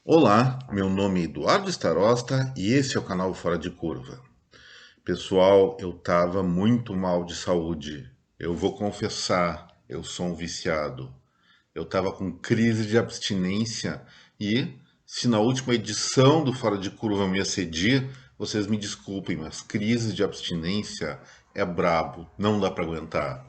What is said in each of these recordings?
Olá, meu nome é Eduardo Starosta e esse é o canal Fora de Curva. Pessoal, eu estava muito mal de saúde. Eu vou confessar, eu sou um viciado. Eu estava com crise de abstinência e, se na última edição do Fora de Curva eu me excedi, vocês me desculpem, mas crise de abstinência é brabo, não dá para aguentar.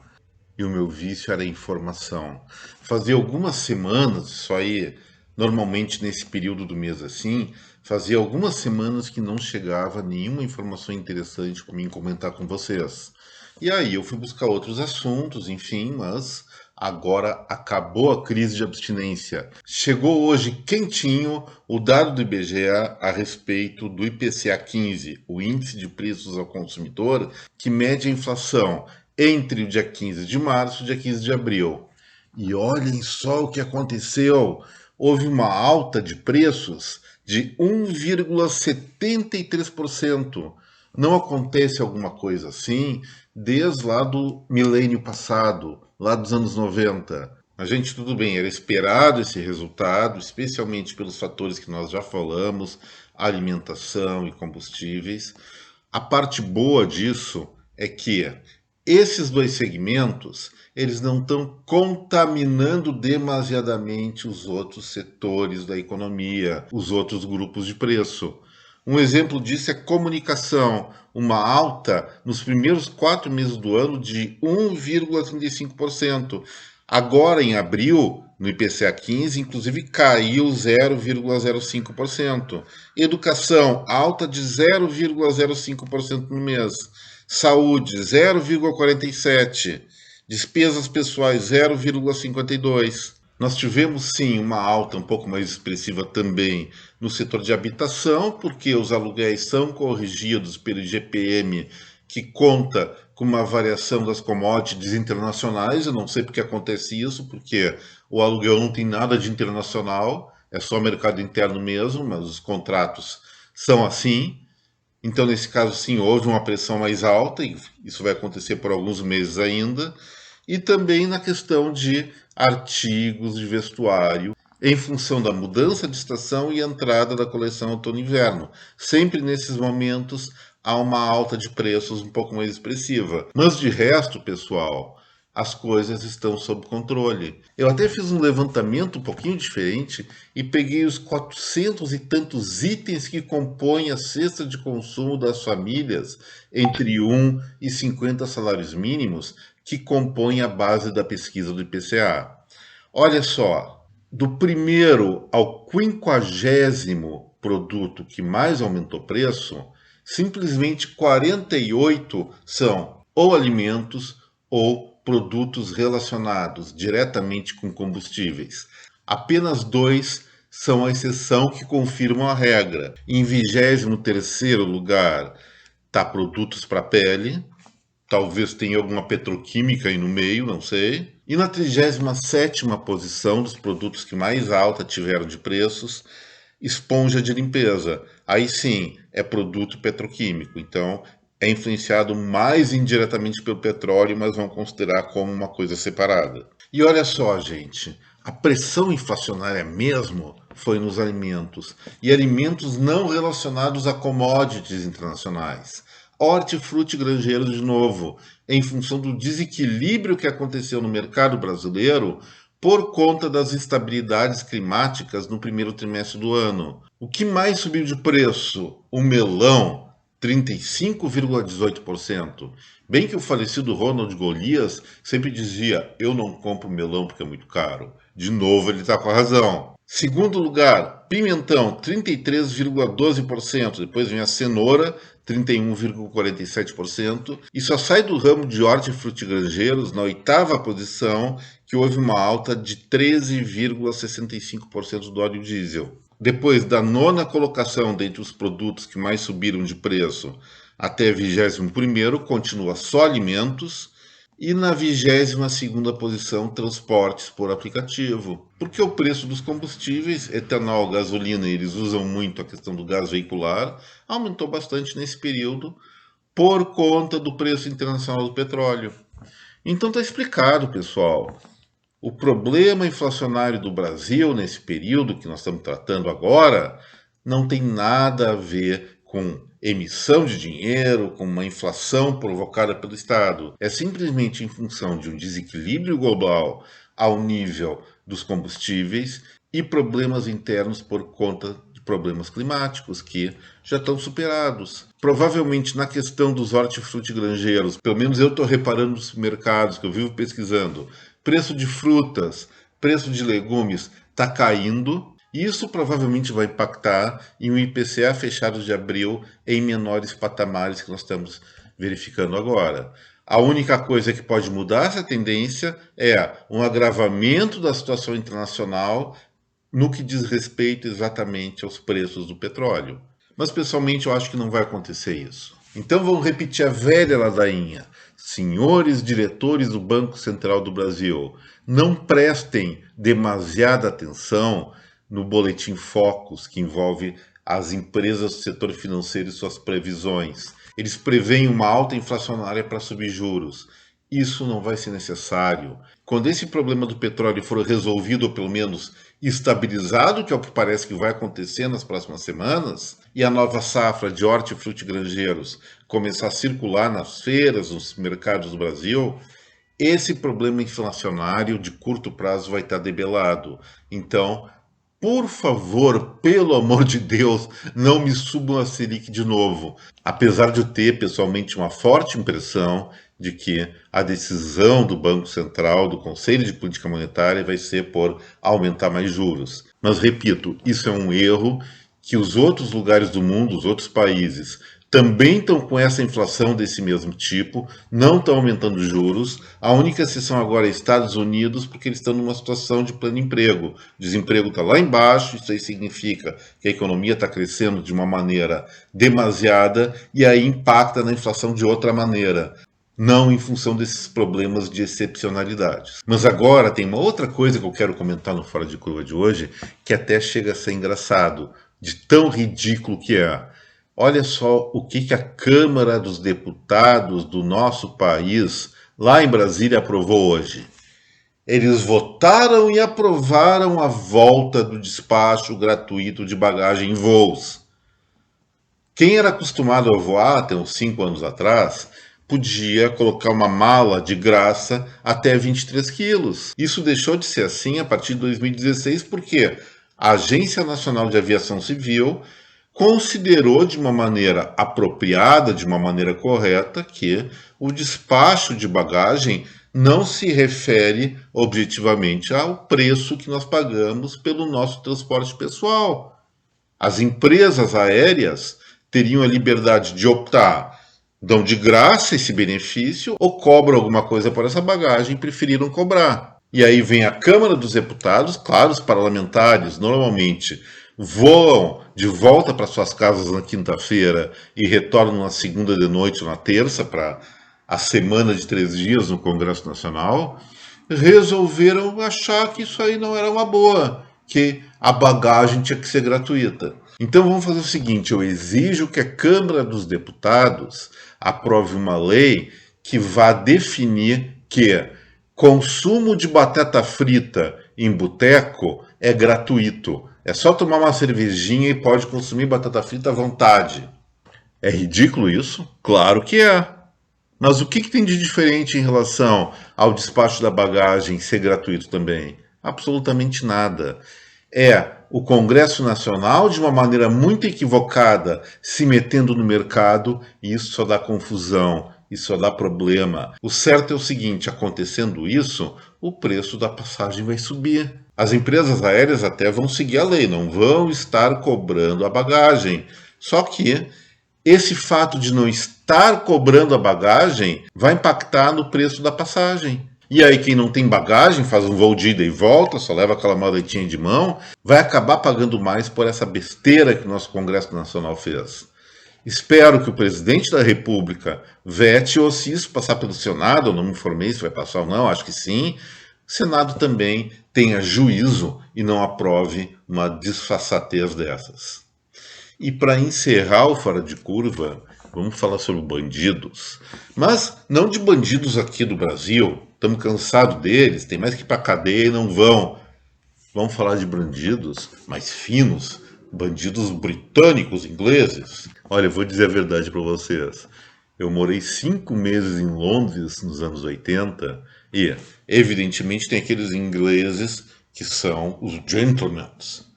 E o meu vício era a informação. Fazia algumas semanas, isso aí, normalmente nesse período do mês assim, fazia algumas semanas que não chegava nenhuma informação interessante para mim comentar com vocês. E aí eu fui buscar outros assuntos, enfim, mas agora acabou a crise de abstinência. Chegou hoje quentinho o dado do IBGE a respeito do IPCA 15, o Índice de Preços ao Consumidor, que mede a inflação entre o dia 15 de março e o dia 15 de abril. E olhem só o que aconteceu. Houve uma alta de preços de 1,73%. Não acontece alguma coisa assim desde lá do milênio passado, lá dos anos 90. A gente, tudo bem, era esperado esse resultado, especialmente pelos fatores que nós já falamos, alimentação e combustíveis. A parte boa disso é que esses dois segmentos, eles não estão contaminando demasiadamente os outros setores da economia, os outros grupos de preço. Um exemplo disso é comunicação, uma alta nos primeiros 4 meses do ano de 1,35%. Agora, em abril, no IPCA 15, inclusive caiu 0,05%. Educação, alta de 0,05% no mês. Saúde, 0,47%. Despesas pessoais, 0,52%. Nós tivemos sim uma alta um pouco mais expressiva também no setor de habitação, porque os aluguéis são corrigidos pelo IGPM, que conta com uma variação das commodities internacionais. Eu não sei porque acontece isso, porque o aluguel não tem nada de internacional, é só mercado interno mesmo, mas os contratos são assim. Então, nesse caso, sim, houve uma pressão mais alta, e isso vai acontecer por alguns meses ainda, e também na questão de artigos de vestuário, em função da mudança de estação e entrada da coleção outono-inverno. Sempre nesses momentos há uma alta de preços um pouco mais expressiva. Mas de resto, pessoal, as coisas estão sob controle. Eu até fiz um levantamento um pouquinho diferente e peguei os 400 e tantos itens que compõem a cesta de consumo das famílias entre 1 e 50 salários mínimos que compõem a base da pesquisa do IPCA. Olha só, do primeiro ao 50º produto que mais aumentou preço, simplesmente 48 são ou alimentos ou produtos relacionados diretamente com combustíveis. Apenas dois são a exceção que confirmam a regra. Em 23º lugar está produtos para pele, talvez tenha alguma petroquímica aí no meio, não sei. E na 37ª posição dos produtos que mais alta tiveram de preços, esponja de limpeza. Aí sim, é produto petroquímico. Então, é influenciado mais indiretamente pelo petróleo, mas vão considerar como uma coisa separada. E olha só, gente, a pressão inflacionária mesmo foi nos alimentos, e alimentos não relacionados a commodities internacionais. Hortifruti granjeiro de novo, em função do desequilíbrio que aconteceu no mercado brasileiro por conta das instabilidades climáticas no primeiro trimestre do ano. O que mais subiu de preço? O melão, 35,18%. Bem que o falecido Ronald Golias sempre dizia: eu não compro melão porque é muito caro. De novo, ele está com a razão. Segundo lugar, pimentão, 33,12%. Depois vem a cenoura, 31,47%. E só sai do ramo de hortifrutigranjeiros na oitava posição, que houve uma alta de 13,65% do óleo diesel. Depois da nona colocação dentre os produtos que mais subiram de preço até 21º, continua só alimentos. E na 22ª posição, transportes por aplicativo. Porque o preço dos combustíveis, etanol, gasolina, eles usam muito a questão do gás veicular, aumentou bastante nesse período por conta do preço internacional do petróleo. Então está explicado, pessoal. O problema inflacionário do Brasil, nesse período que nós estamos tratando agora, não tem nada a ver com emissão de dinheiro, com uma inflação provocada pelo Estado. É simplesmente em função de um desequilíbrio global ao nível dos combustíveis e problemas internos por conta de problemas climáticos que já estão superados. Provavelmente na questão dos hortifrutigranjeiros, pelo menos eu estou reparando nos mercados que eu vivo pesquisando, preço de frutas, preço de legumes está caindo. Isso provavelmente vai impactar em um IPCA fechado de abril em menores patamares que nós estamos verificando agora. A única coisa que pode mudar essa tendência é um agravamento da situação internacional no que diz respeito exatamente aos preços do petróleo. Mas pessoalmente eu acho que não vai acontecer isso. Então vamos repetir a velha ladainha. Senhores diretores do Banco Central do Brasil, não prestem demasiada atenção no boletim Focus, que envolve as empresas do setor financeiro e suas previsões. Eles preveem uma alta inflacionária para subir juros. Isso não vai ser necessário. Quando esse problema do petróleo for resolvido, ou pelo menos estabilizado, que é o que parece que vai acontecer nas próximas semanas, e a nova safra de hortifrutigranjeiros começar a circular nas feiras, nos mercados do Brasil, esse problema inflacionário de curto prazo vai estar debelado. Então, por favor, pelo amor de Deus, não me subam a Selic de novo. Apesar de eu ter, pessoalmente, uma forte impressão de que a decisão do Banco Central, do Conselho de Política Monetária, vai ser por aumentar mais juros. Mas, repito, isso é um erro que os outros lugares do mundo, os outros países, também estão com essa inflação desse mesmo tipo, não estão aumentando juros. A única exceção agora é Estados Unidos, porque eles estão numa situação de pleno emprego. O desemprego está lá embaixo, isso aí significa que a economia está crescendo de uma maneira demasiada e aí impacta na inflação de outra maneira, não em função desses problemas de excepcionalidades. Mas agora tem uma outra coisa que eu quero comentar no Fora de Curva de hoje, que até chega a ser engraçado, de tão ridículo que é. Olha só o que a Câmara dos Deputados do nosso país, lá em Brasília, aprovou hoje. Eles votaram e aprovaram a volta do despacho gratuito de bagagem em voos. Quem era acostumado a voar até uns 5 anos atrás, podia colocar uma mala de graça até 23 quilos. Isso deixou de ser assim a partir de 2016, porque a Agência Nacional de Aviação Civil considerou de uma maneira apropriada, de uma maneira correta, que o despacho de bagagem não se refere objetivamente ao preço que nós pagamos pelo nosso transporte pessoal. As empresas aéreas teriam a liberdade de optar, dão de graça esse benefício ou cobram alguma coisa por essa bagagem e preferiram cobrar. E aí vem a Câmara dos Deputados, claro, os parlamentares normalmente voam de volta para suas casas na quinta-feira e retornam na segunda de noite ou na terça para a semana de 3 dias no Congresso Nacional, resolveram achar que isso aí não era uma boa, que a bagagem tinha que ser gratuita. Então vamos fazer o seguinte, eu exijo que a Câmara dos Deputados aprove uma lei que vá definir que consumo de batata frita em boteco é gratuito. É só tomar uma cervejinha e pode consumir batata frita à vontade. É ridículo isso? Claro que é. Mas o que tem de diferente em relação ao despacho da bagagem ser gratuito também? Absolutamente nada. É o Congresso Nacional, de uma maneira muito equivocada, se metendo no mercado, e isso só dá confusão, isso só dá problema. O certo é o seguinte, acontecendo isso, o preço da passagem vai subir. As empresas aéreas até vão seguir a lei, não vão estar cobrando a bagagem. Só que esse fato de não estar cobrando a bagagem vai impactar no preço da passagem. E aí quem não tem bagagem, faz um voo de ida e volta, só leva aquela maletinha de mão, vai acabar pagando mais por essa besteira que o nosso Congresso Nacional fez. Espero que o presidente da República vete, ou se isso passar pelo Senado, eu não me informei se vai passar ou não, acho que sim, o Senado também tenha juízo e não aprove uma disfarçatez dessas. E para encerrar o Fora de Curva, Vamos falar sobre bandidos, mas não de bandidos aqui do Brasil. Estamos cansados deles, tem mais que ir para cadeia e não vão. Vamos falar de bandidos mais finos, bandidos britânicos, ingleses. Olha, eu vou dizer a verdade para vocês. Eu morei 5 meses em Londres nos anos 80 e, evidentemente, tem aqueles ingleses que são os gentlemen.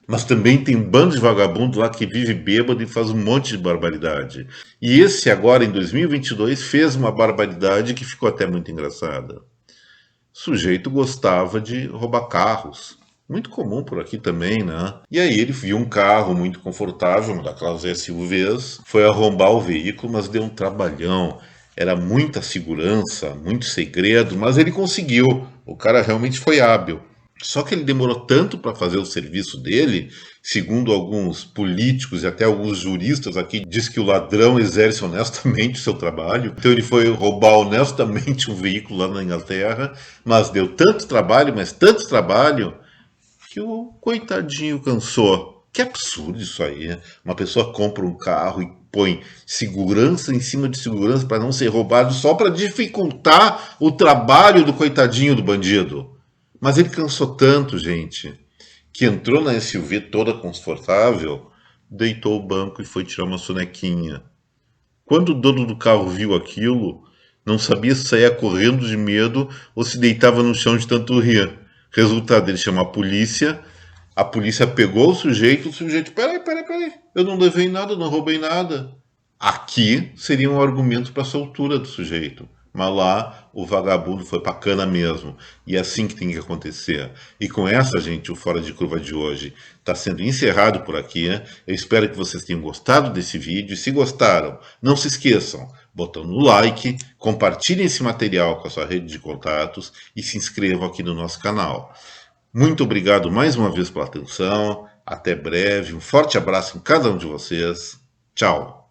Mas também tem um bando de vagabundo lá que vive bêbado e faz um monte de barbaridade. E esse agora, em 2022, fez uma barbaridade que ficou até muito engraçada. O sujeito gostava de roubar carros. Muito comum por aqui também, né? E aí ele viu um carro muito confortável, uma daquelas SUVs, foi arrombar o veículo, mas deu um trabalhão. Era muita segurança, muito segredo, mas ele conseguiu. O cara realmente foi hábil. Só que ele demorou tanto para fazer o serviço dele, segundo alguns políticos e até alguns juristas aqui, diz que o ladrão exerce honestamente o seu trabalho. Então ele foi roubar honestamente um veículo lá na Inglaterra, mas deu tanto trabalho, mas tanto trabalho, que o coitadinho cansou. Que absurdo isso aí, né? Uma pessoa compra um carro e põe segurança em cima de segurança para não ser roubado só para dificultar o trabalho do coitadinho do bandido. Mas ele cansou tanto, gente, que entrou na SUV toda confortável, deitou o banco e foi tirar uma sonequinha. Quando o dono do carro viu aquilo, não sabia se saía correndo de medo ou se deitava no chão de tanto rir. Resultado, ele chamou a polícia pegou o sujeito, peraí, eu não levei nada, não roubei nada. Aqui seria um argumento para a soltura do sujeito. Mas lá o vagabundo foi pra cana mesmo. E é assim que tem que acontecer. E com essa, gente, o Fora de Curva de hoje está sendo encerrado por aqui. Né? Eu espero que vocês tenham gostado desse vídeo. E se gostaram, não se esqueçam, botando o like, compartilhem esse material com a sua rede de contatos e se inscrevam aqui no nosso canal. Muito obrigado mais uma vez pela atenção. Até breve. Um forte abraço em cada um de vocês. Tchau.